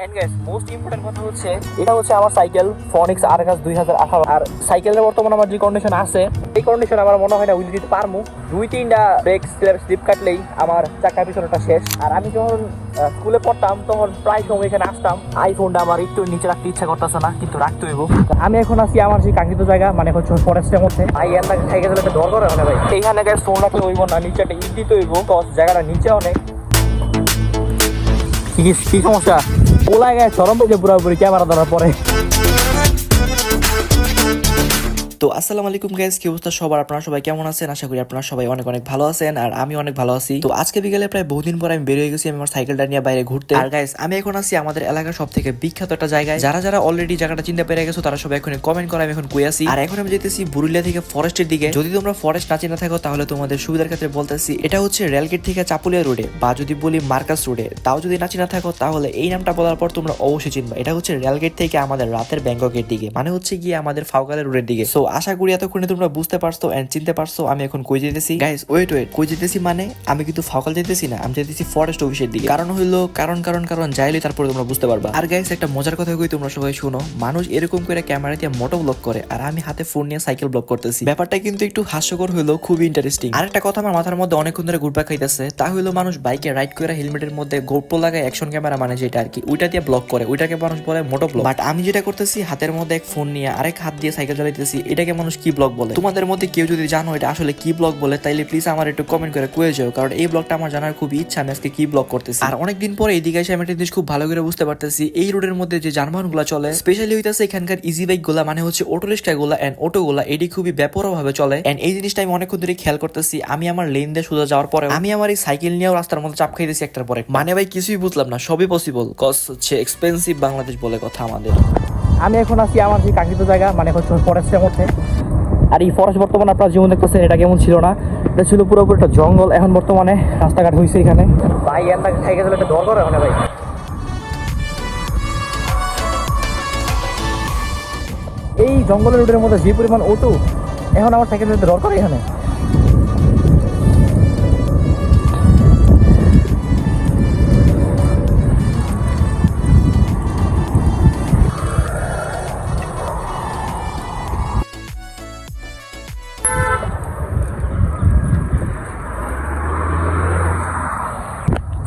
And guys most important কথা হচ্ছে এটা হচ্ছে আমার সাইকেল ফনিক্স আরএস 2018 আর সাইকেলের বর্তমানে আমার যে কন্ডিশন আছে এই কন্ডিশন আমার মনে হয় না উইল দিতে পারমু। 2-3টা ব্রেক স্লিপ কাটলেই আমার চাকার পিছনটা শেষ। আর আমি যখন স্কুলে পড়তাম তখন প্রায় সময় এখানে আসতাম। আইফোনটা আমার একটু নিচে রাখতে ইচ্ছা করতেছে না, কিন্তু রাখতে হইব। আমি এখন আছি আমার যে কাঙ্ক্ষিত জায়গা, মানে হচ্ছে ফরেস্টের মধ্যে। ভাই এর লাগে সাইকেল চালাতে ডর করে ভাই। এইখানে গাইস ফোন রাখলে হইব না, নিচে একটা ইট দিতে হইব, তো জায়গাটা নিচে অনেক। কি সমস্যা? ওলা গায়ে চরম পেয়েছে পুরোপুরি ক্যামেরা ধরার পরে। তো আসসালামু আলাইকুম গাইস, কি অবস্থা সবার? আপনারা সবাই কেমন আছেন? আশা করি আপনারা সবাই অনেক অনেক ভালো আছেন, আর আমি অনেক ভালো আছি। তো আজকে বিকেলে প্রায় বহুদিন পর আমি বের হয়ে গেছি আমার সাইকেলটা নিয়ে বাইরে ঘুরতে। আর গাইস আমি এখন আছি আমাদের এলাকার সব থেকে বিখ্যাত একটা জায়গায়। যারা যারা অলরেডি জায়গাটা চিনতে পেরে গেছো তারা সবাই এখন কমেন্ট করে আমি এখন কই আছি। আর এখন আমি যেতেছি বুরুলিয়া থেকে ফরেস্টের দিকে। যদি তোমরা ফরেস্ট না চিনে থাকো তাহলে তোমাদের সুবিধার ক্ষেত্রে বলতেছি, এটা হচ্ছে রেলগেট থেকে চাপুলিয়া রোডে, বা যদি বলি মার্কাস রোডে, তাও যদি না চিনা থাকো তাহলে এই নামটা বলার পর তোমরা অবশ্যই চিনবা। এটা হচ্ছে রেলগেট থেকে আমাদের রাতের ব্যাংককের দিকে, মানে হচ্ছে গিয়ে আমাদের ফাউকালের রোডের দিকে। সো আশা করি এতক্ষণে তোমরা বুঝতে পারছো এন্ড চিনতে পারছো আমি এখন কই যেতেছি। গাইস ওয়েট কই যেতেছি মানে আমি কিন্তু ফাউকাল যেতেছি না, আমি যেতেছি ফরেস্ট অফিসের দিকে। কারণ হইলো কারণ যাইলে তারপরে তোমরা বুঝতে পারবা। আর গাইস একটা মজার কথা কই, তোমরা সবাই শুনো। মানুষ এরকম করে ক্যামেরা দিয়ে মোটো ব্লগ করে আর আমি হাতে ফোন নিয়ে সাইকেল ব্লগ করতেছি। ব্যাপারটা কিন্তু একটু হাস্যকর হইলো, খুবই ইন্টারেস্টিং। আর একটা কথা আমার মাথার মধ্যে অনেকক্ষণ ধরে ঘুরপাক খাইতেছে, তা হইলো মানুষ বাইকে রাইড করে হেলমেটের মধ্যে গোপ্রো লাগায় অ্যাকশন ক্যামেরা, মানে যেটা আর কি, ওইটা দিয়ে ব্লগ করে, ওইটাকে মানুষ বলে মোটো ব্লগ। বাট আমি যেটা করতেছি হাতের মধ্যে এক ফোন নিয়ে আরেক হাত দিয়ে সাইকেল চালাইতেছি, এটাকে মানুষ কি ব্লগ বলে? তোমাদের মধ্যে কেউ যদি জানো এটা আসলে কি ব্লগ বলে তাইলে প্লিজ আমার একটু কমেন্ট করে কয়ে যাও, কারণ এই ব্লগটা আমার জানার খুব ইচ্ছা আমি আজকে কি ব্লগ করতেছি। আর অনেকদিন পরে এইদিকে এসে আমি একটা জিনিস খুব ভালো করে বুঝতে পারতেছি, এই রোডের মধ্যে যে যানবাহন গুলা চলে, স্পেশালি হইতাছে এখানকার ইজি বাইক গুলা, মানে হচ্ছে অটো রিক্সা গুলা এন্ড অটো গুলা, এটি খুবই ব্যাপরোয়া ভাবে চলে। এন্ড এই জিনিসটা আমি অনেকক্ষণ ধরে খেয়াল করতেছি। আমি আমার লেন দিয়ে সোজা যাওয়ার পরে আমি আমার এই সাইকেল নিয়েও রাস্তার মধ্যে চাপ খাইতেছি একটার পরে। মানে ভাই কিছুই বুঝলাম না, সবই পসিবল, কজ হচ্ছে এক্সপেন্সিভ বাংলাদেশ বলে কথা আমাদের। আমি এখন আছি আমার যে কাঙ্ক্ষিত জায়গা, মানে হচ্ছে ফরেস্টের মধ্যে। আর এই ফরেস্ট বর্তমানে আপনারা যেমন দেখতেছেন এটা কেমন ছিল না, এটা ছিল পুরোপুরি একটা জঙ্গল। এখন বর্তমানে রাস্তাঘাট হয়েছে এখানে। ভাই এর লাগে সাইকেল চালাতে ডর করে মানে ভাই। এই জঙ্গলের রোডের মধ্যে যে পরিমাণ অটো, এখন আমার সাইকেল চালাতে ডর করে এখানে।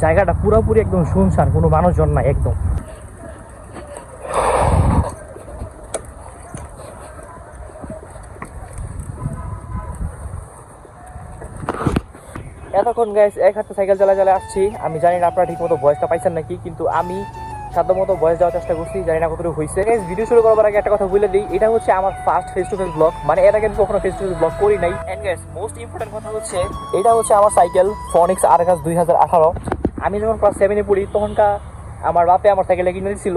জায়গাটা পুরোপুরি একদম শুনশান, কোনো মানুষজন নাই একদম। এতক্ষণ গাইস এক হাতে সাইকেল চালা আসছি। আমি জানি না আপনারা ঠিক মতো ভয়েসটা পাইছেন নাকি, কিন্তু আমি সাধ্য মতো ভয়েস দেওয়ার চেষ্টা করছি, জানি না কতটুকু হয়েছে। গাইস ভিডিও শুরু করার আগে একটা কথা বলে দিই, এটা হচ্ছে আমার first face to face blog, মানে এর আগে আমি কখনো ফেস টু ফেস ব্লগ করি নাই। এন্ড গাইস মোস্ট ইম্পর্টেন্ট কথা হচ্ছে এটা হচ্ছে আমার সাইকেল ফনিক্স আরএস 2018। আমি যখন ক্লাস 7-এ পড়ি তখনকার আমার বাপে আমার সাইকেল কিনে দিয়েছিল,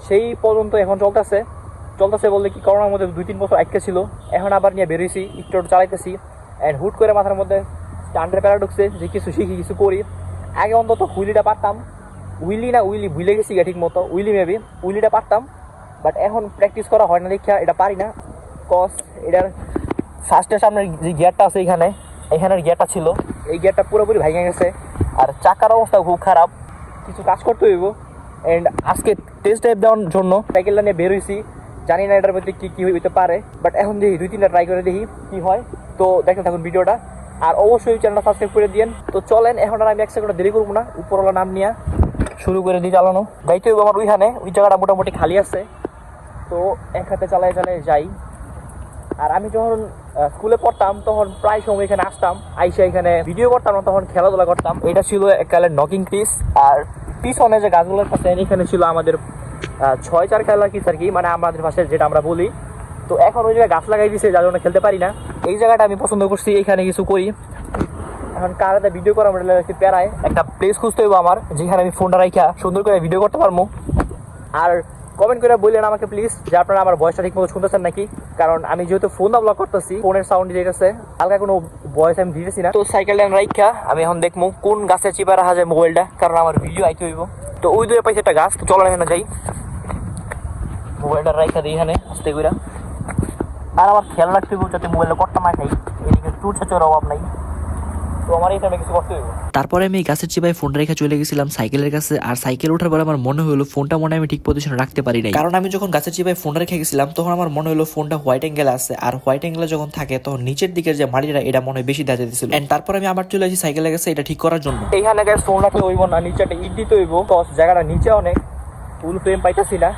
সেই পর্যন্ত এখন চলতেছে বললে কি, করোনার মধ্যে 2-3 বছর আটকে ছিল, এখন আবার নিয়ে বেরোইছি, একটু চালাইতেছি। অ্যান্ড হুট করে মাথার মধ্যে স্ট্যান্ডের প্যারা ঢুকছে যে কিছু শিখি কিছু করি। আগে অন্তত হুইলিটা পারতাম, উইলি ভুলে গেছি ঠিক মতো, উইলিটা পারতাম, বাট এখন প্র্যাকটিস করা হয় না দেখা এটা পারি না। কজ এটার ফার্স্টের সামনের যে গিয়ারটা আছে এখানের গিয়ারটা ছিল, এই গিয়ারটা পুরোপুরি ভেঙে গেছে। আর চাকার অবস্থা খুব খারাপ, কিছু কাজ করতে হইব। অ্যান্ড আজকে টেস্ট ড্রাইভ দেওয়ার জন্য সাইকেলটা নিয়ে বেরোইছি, জানি না এটার মধ্যে কী হইতে পারে, বাট এখন দেখি 2-3টা ট্রাই করে দেখি কী হয়। তো দেখতে থাকুন ভিডিওটা, আর অবশ্যই চ্যানেলটা সাবস্ক্রাইব করে দিন। তো চলেন এখন আর আমি 1 সেকেন্ড দেরি করবো না, উপরওয়ালা নাম নিয়ে শুরু করে দিই চালানো। যাইতে হইব আমার ওই জায়গাটা মোটামুটি খালি আছে, তো এক হাতে চালাই যাই। আর আমি যখন স্কুলে পড়তাম তখন প্রায় সময় এখানে আসতাম, আইসা এখানে ভিডিও করতাম না, তখন খেলাধুলা করতাম। এটা ছিল এককালের নকিং পিস। আর পিছনে যে গাছগুলোর কাছে এখানে ছিল আমাদের 6-4 খেলার কিস আর কি, মানে আমাদের ভাষায় যেটা আমরা বলি। তো এখন ওই জায়গায় গাছ লাগাই দিয়েছে, যার জন্য খেলতে পারি না। এই জায়গাটা আমি পছন্দ করছি, এখানে কিছু করি। এখন কারাতে ভিডিও করা আমার একটু প্যারায়, একটা প্লেস খুঁজতে হইব আমার, যেখানে আমি ফোনটা রাখা সুন্দর করে ভিডিও করতে পারবো। আর কমেন্ট করে বললেন আমাকে প্লিজ যে আপনারা আমার ভয়েসটা ঠিক মতো শুনতেছেন নাকি, কারণ আমি যেহেতু ফোন দা ব্লগ করতেছি, ফোনের সাউন্ড যেতেছে হালকা, কোনো ভয়েস আমি দিতেছি না। তো সাইকেলটা রাখা আমি এখন দেখবো কোন গাছে চিপা রাখা যায় মোবাইলটা, কারণ আমার ভিডিও আইতে হইব। তো ওই দূরে পাইছে একটা গাছ, তো চলো এখানে যাই, মোবাইলটা রাখা দিই এখানে আস্তে করে। আর আমার খেয়াল রাখতে হইব যাতে মোবাইলটা কট্টা না খাই, এদিকে চুর ছাচের অভাব নাই। তো আমার এই টাইমে কিছু করতে হইব। তারপরে আমি গাছের চিপায় ফোনটা রেখে চলে গেছিলাম সাইকেলের কাছে। আর সাইকেল ওঠার পরে আমার মনে হলো ফোনটা মনে হয় আমি ঠিক পজিশনে রাখতে পারি নাই, কারণ আমি যখন গাছের চিপায় ফোনটা রেখে গেছিলাম তখন আমার মনে হলো ফোনটা হোয়াইট অ্যাঙ্গেলে আছে, আর হোয়াইট অ্যাঙ্গেলে যখন থাকে তখন নিচের দিকের যে মাটিটা এটা মনে হয় বেশি দেখা যেতেছিল। এন্ড তারপর আমি আবার চলে আসি সাইকেলের কাছে এটা ঠিক করার জন্য। এইখানে গ্যাস ফোন রাখলে হইব না, নিচে একটা ইট দিতে হইব। তো জায়গাটা নিচে অনেক ফুল ফ্রেম পাইতেছি না,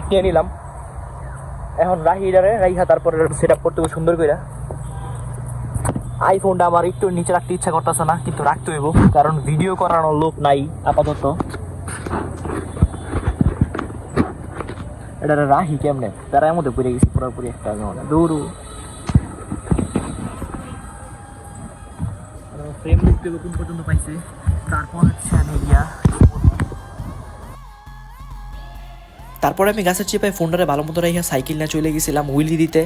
নিয়ে নিলাম। এখন রাখি রাইহা তারপরে সেট আপ করতে হবে সুন্দর করে। আইফোনটা আমার একটু নিচে রাখতে ইচ্ছা করতেছে না, কিন্তু রাখতে হইব কারণ ভিডিও করানোর লোক নাই আপাতত। এটা রাখি কেমনে, তারা মধ্যে পড়ে গেছি পুরোপুরি একটা দৌড়ু ফ্রেম দেখতে কোন পর্যন্ত পাইছে। তারপর হচ্ছে আমি তারপরে আমি গাছের চিপায় ফোনটারে ভালো মতো রেখে সাইকেল নিয়ে চলে গেছিলাম হুইলি দিতে।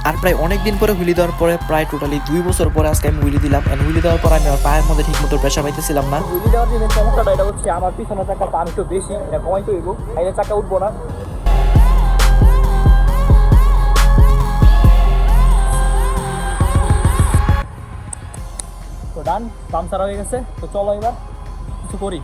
আর প্রায় অনেক দিন পরে হুইলি দেওয়ার পরে, প্রায় টোটালি 2 বছর পরে আজকে আমি হুইলি দিলাম। হুইলি দেওয়ার পর আমি আমার পায়ের মধ্যে ঠিক মতো প্রেশার পাইতেছিলাম না। হুইলি দেওয়ার যে সমস্যাটা এটা হচ্ছে আমার পিছনের চাকা পান একটু বেশি, এটা কমাইতে হইব, এই চাকা উঠবো না। তো ডান, বাম সারা হয়ে গেছে। তো চলো এবার কিছু করি।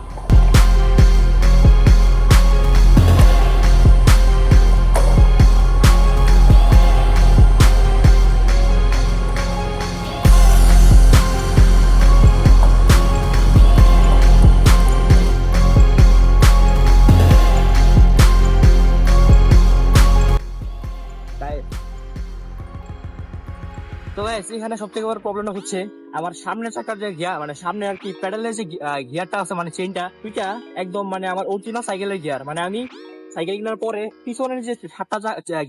তো গাইস এখানে সবথেকে বড় প্রবলেমটা হচ্ছে আমার সামনের চাকার যে গিয়ার, মানে সামনে আর কি প্যাডেলের যে গিয়ারটা আছে, মানে চেইনটা, ওইটা একদম মানে আমার অরিজিনাল সাইকেলের গিয়ার। মানে আমি সাইকেল কেনার পরে পিছনের যে 7টা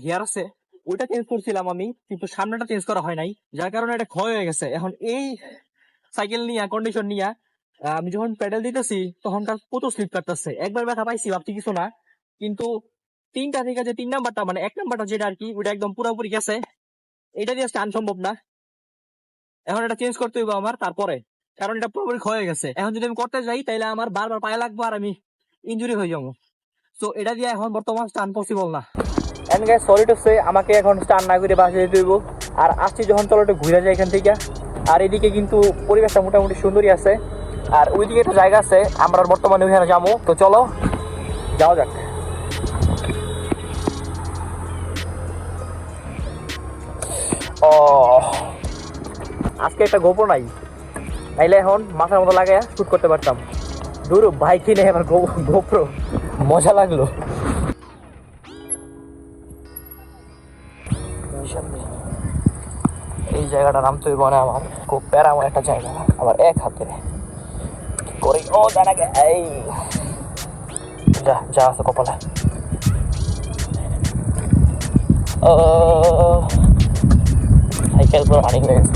গিয়ার আছে ওইটা চেঞ্জ করছিলাম আমি, কিন্তু সামনেটা চেঞ্জ করা হয় নাই, যার কারণে এটা ক্ষয় হয়ে গেছে। এখন এই সাইকেল নিয়ে কন্ডিশন নিয়ে আমি যখন প্যাডেল দিতেছি তখন তার প্রচুর স্লিপ কাটতেছে। একবার ব্যথা পাইছি, ভাবছি কিছু না, কিন্তু 3টা থেকে যে 3 নাম্বারটা, মানে 1 নাম্বারটা যেটা আর কি, ওইটা একদম পুরোপুরি গেছে। এটা দিয়ে টান সম্ভব না। এখন এটা চেঞ্জ করতে হইব আমার তারপরে, কারণ এটা পুরোপুরি ক্ষয় হয়ে গেছে। এখন যদি আমি করতে যাই তাহলে আমার বারবার পায়ে লাগবো আর আমি ইনজুরি হয়ে যাবো। তো এটা দিয়ে এখন বর্তমান স্টান পসিবল না। And guys sorry to say, আমাকে এখন স্টান না করে বাসে যেতে হইব। আর আসছি যখন, চলো একটু ঘুরে যাই এখান থেকে। আর এদিকে কিন্তু পরিবেশটা মোটামুটি সুন্দরই আছে, আর ওইদিকে একটা জায়গা আছে আমরা বর্তমানে ওইখানে যাবো। তো চলো যাওয়া যাক। ও আজকে একটা গোপর নাই, নাইলে এখন মাথার মতো লাগে শুট করতে পারতাম। দূর বাইক কিনে আমার গোপ্রো মজা লাগলো। এই জায়গাটা নামতে হইব না, আমার খুব প্যারামো একটা জায়গা, আবার এক হাতে করি। ও দাঁড়াগে এই যা যা আছে কপালে। ও সাইকেল পুরো রানিং হয়ে গেছে,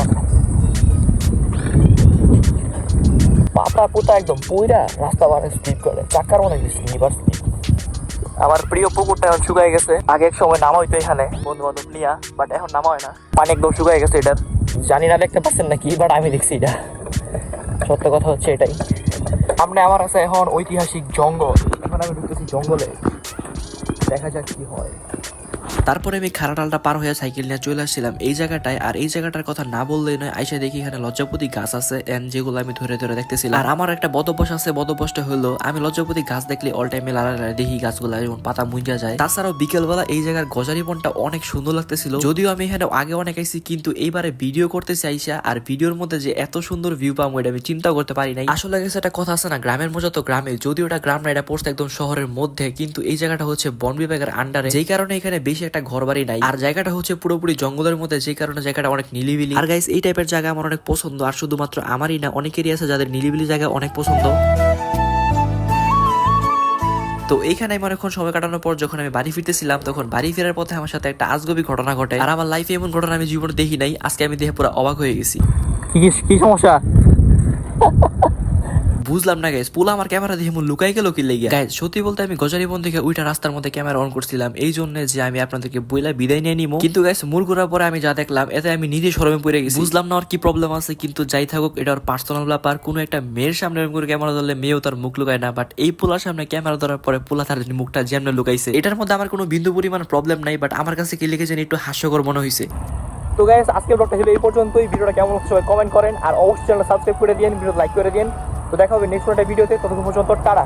পাতা পোতা একদম পুইরা রাস্তা মানে স্লিপ করে, চাকার অনেক স্লিপ আর স্লিপ। আমার প্রিয় পুকুরটা এখন শুকায় গেছে। আগে এক সময় নামা হইতো এখানে বন্ধু বান্ধব নিয়া, বাট এখন নামা হয় না, পানি একদম শুকায় গেছে এটার। জানি না দেখতে পাচ্ছেন নাকি, বাট আমি দেখছি এটা। সত্য কথা হচ্ছে এটাই। সামনে আমার আছে এখন ঐতিহাসিক জঙ্গল, এখন আমি ঢুকতেছি জঙ্গলে, দেখা যাক কি হয়। তারপরে আমি খারাটালটা পার হয়ে সাইকেল নিয়ে চলে আসছিলাম এই জায়গাটায়। আর এই জায়গাটার কথা না বললেই নয়, আইসা দেখি এখানে লজ্জাপতি গাছ আছে, এন্ড যেগুলো আমি ধরে ধরে দেখতেছিলাম। আর আমার একটা বদভ্যাস আছে, বদভ্যাসটা হলো আমি লজ্জাপতি গাছ দেখলে অল টাইমে লাড়া দেখি গাছগুলা যেমন পাতা মুঞ্জা যায়। তাছাড়াও বিকেলবেলা এই জায়গার গজারি বনটা অনেক সুন্দর লাগতেছিল। যদিও আমি এখানে আগে অনেক আইছি, কিন্তু এইবারে ভিডিও করতে চাইছা, আর ভিডিওর মধ্যে যে এত সুন্দর ভিউ পাবো এটা আমি চিন্তা করতে পারি নাই। আসলে গেছে একটা কথা আছে না, গ্রামের মজা তো গ্রামে, যদিও এটা গ্রাম না, এটা পড়ছে একদম শহরের মধ্যে, কিন্তু এই জায়গাটা হচ্ছে বন বিভাগের আন্ডারে, যেই কারণে এখানে বেশি একটা ঘর বাড়ি নাই। আর জায়গাটা হচ্ছে পুরোপুরি জঙ্গলের মধ্যে, যে কারণে জায়গাটা অনেক নিলিবিলি। আর গাইস এই টাইপের জায়গা আমার অনেক পছন্দ, আর শুধুমাত্র আমারই না, অনেকেরই আছে যাদের নিলিবিলি জায়গা অনেক পছন্দ। তো এইখানে আমি অনেকক্ষণ সময় কাটানোর পর যখন আমি বাড়ি ফিরতেছিলাম, তখন বাড়ি ফেরার পথে আমার সাথে একটা আজগবি ঘটনা ঘটে। আর আমার লাইফে এমন ঘটনা আমি জীবনে দেখি নাই, আজকে আমি দেখে পুরো অবাক হয়ে গেছি। কি সমস্যা বুঝলাম না গাইস, পুলা আমার ক্যামেরা দিয়ে এমন লুকাই গেল কি লেগে। গাইস সত্যি বলতে আমি গজারিবন থেকে ওইটা রাস্তার মধ্যে ক্যামেরা অন করছিলাম এই জন্য যে আমি আপনাদেরকে বইলা বিদায় নিয়ে নিবো, কিন্তু গাইস মূল করার পরে আমি যা দেখলাম এতে আমি নিজে শরমে পড়ে গেছি। বুঝলাম না আর কি প্রবলেম আছে, কিন্তু যাই থাকুক এটা ওর পার্সোনাল ব্যাপার। কোনো একটা মেয়ের সামনে এরকম করে ক্যামেরা ধরলে মেয়েও তার মুখ লুকায় না, বাট এই পোলার সামনে ক্যামেরা ধরার পরে পোলা তার মুখটা যেমন লুকাইছে। এটার মধ্যে আমার কোনো বিন্দু পরিমাণ প্রবলেম নাই, বাট আমার কাছে কি লিখে জানি একটু হাস্যকর মনে হয়েছে। তো গাইস আজকের ব্লগটা ছিল এই পর্যন্তই। ভিডিওটা কেমন লাগছে সবাই কমেন্ট করেন, আর অবশ্যই চ্যানেল সাবস্ক্রাইব করে দিন, ভিডিও লাইক করে দিন। তো দেখা হবে নেক্সট একটা ভিডিওতে, ততক্ষণ পর্যন্ত টাটা।